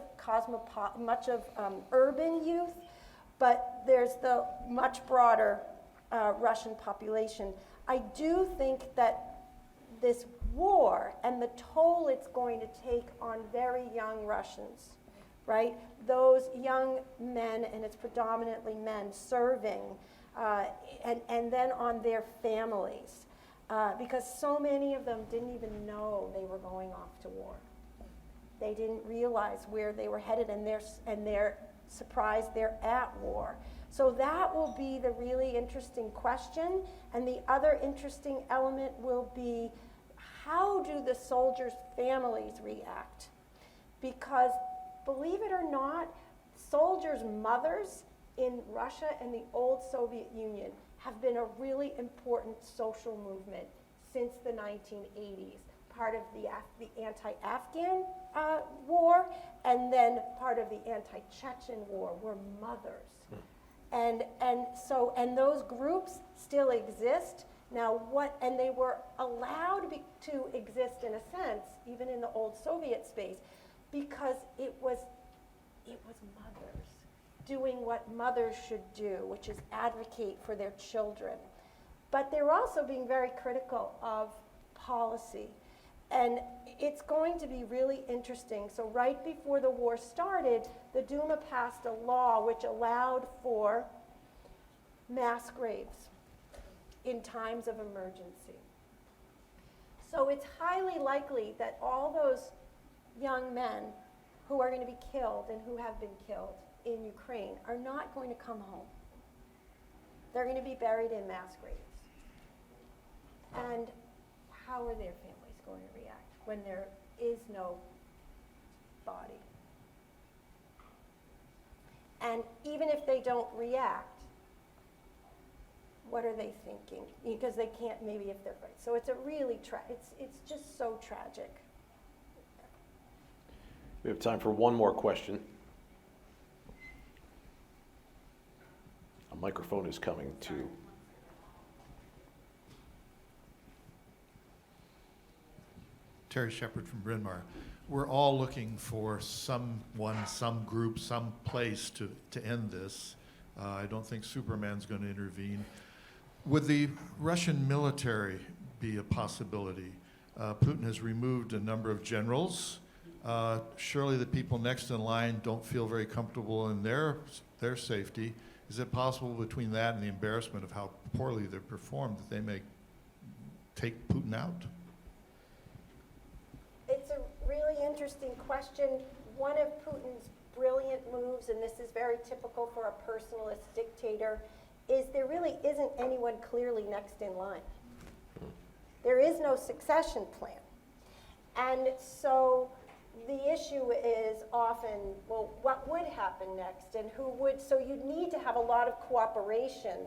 urban youth, but there's the much broader Russian population. I do think that this war and the toll it's going to take on very young Russians, right? Those young men, and it's predominantly men, serving, and then on their families, because so many of them didn't even know they were going off to war. They didn't realize where they were headed, and they're surprised they're at war. So that will be the really interesting question, and the other interesting element will be, how do the soldiers' families react? Because, believe it or not, soldiers' mothers in Russia and the old Soviet Union have been a really important social movement since the 1980s. Part of the anti-Afghan war, and then part of the anti-Chechen war were mothers. And those groups still exist. Now and they were allowed to exist in a sense, even in the old Soviet space, because it was mothers doing what mothers should do, which is advocate for their children. But they're also being very critical of policy. And it's going to be really interesting. So right before the war started, the Duma passed a law which allowed for mass graves in times of emergency. So it's highly likely that all those young men who are going to be killed and who have been killed in Ukraine are not going to come home. They're going to be buried in mass graves. And how are their families going to react when there is no body? And even if they don't react, what are they thinking? Because they can't, maybe if they're right. So it's a really, it's just so tragic. We have time for one more question. A microphone is coming to. Terry Shepard from Bryn Mawr. We're all looking for someone, some group, some place to end this. I don't think Superman's going to intervene. Would the Russian military be a possibility? Putin has removed a number of generals. Surely the people next in line don't feel very comfortable in their safety. Is it possible between that and the embarrassment of how poorly they've performed that they may take Putin out? It's a really interesting question. One of Putin's brilliant moves, and this is very typical for a personalist dictator, is there really isn't anyone clearly next in line. There is no succession plan. And so the issue is often, well, what would happen next and who would? So you'd need to have a lot of cooperation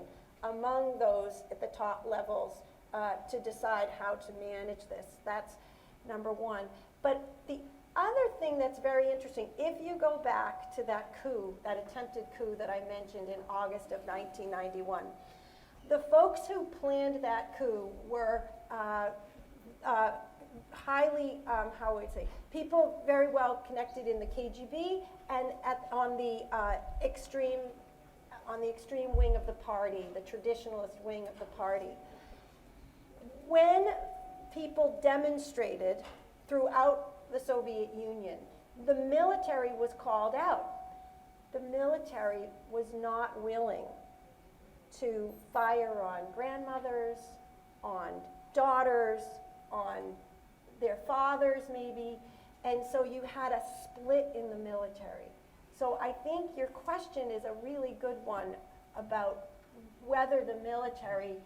among those at the top levels to decide how to manage this. That's number one. But the other thing that's very interesting, if you go back to that coup, that attempted coup that I mentioned in August of 1991, the folks who planned that coup were highly, how would I say, people very well connected in the KGB and on the extreme wing of the party, the traditionalist wing of the party. When people demonstrated throughout the Soviet Union, the military was called out. The military was not willing to fire on grandmothers, on daughters, on their fathers maybe, and so you had a split in the military. So I think your question is a really good one about whether the military,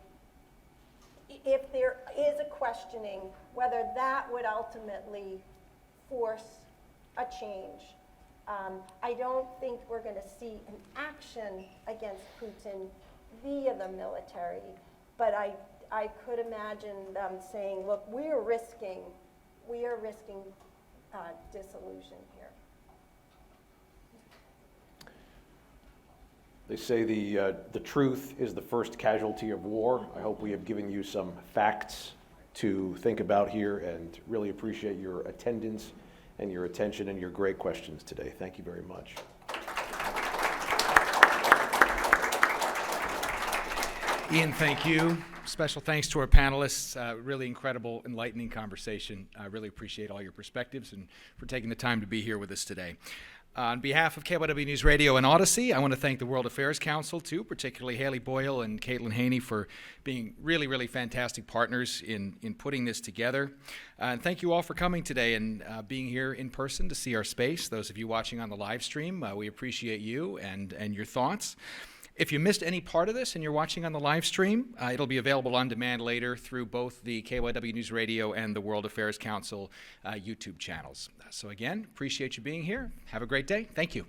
if there is a questioning, whether that would ultimately force a change. I don't think we're going to see an action against Putin via the military, but I could imagine them saying, look, we are risking dissolution here. They say the truth is the first casualty of war. I hope we have given you some facts to think about here, and really appreciate your attendance and your attention and your great questions today. Thank you very much. Ian, thank you. Special thanks to our panelists. Really incredible, enlightening conversation. I really appreciate all your perspectives and for taking the time to be here with us today. On behalf of KYW News Radio and Odyssey, I want to thank the World Affairs Council, too, particularly Haley Boyle and Caitlin Haney for being really, really fantastic partners in putting this together. And thank you all for coming today and being here in person to see our space. Those of you watching on the live stream, we appreciate you and your thoughts. If you missed any part of this and you're watching on the live stream, it'll be available on demand later through both the KYW News Radio and the World Affairs Council YouTube channels. So again, appreciate you being here. Have a great day. Thank you.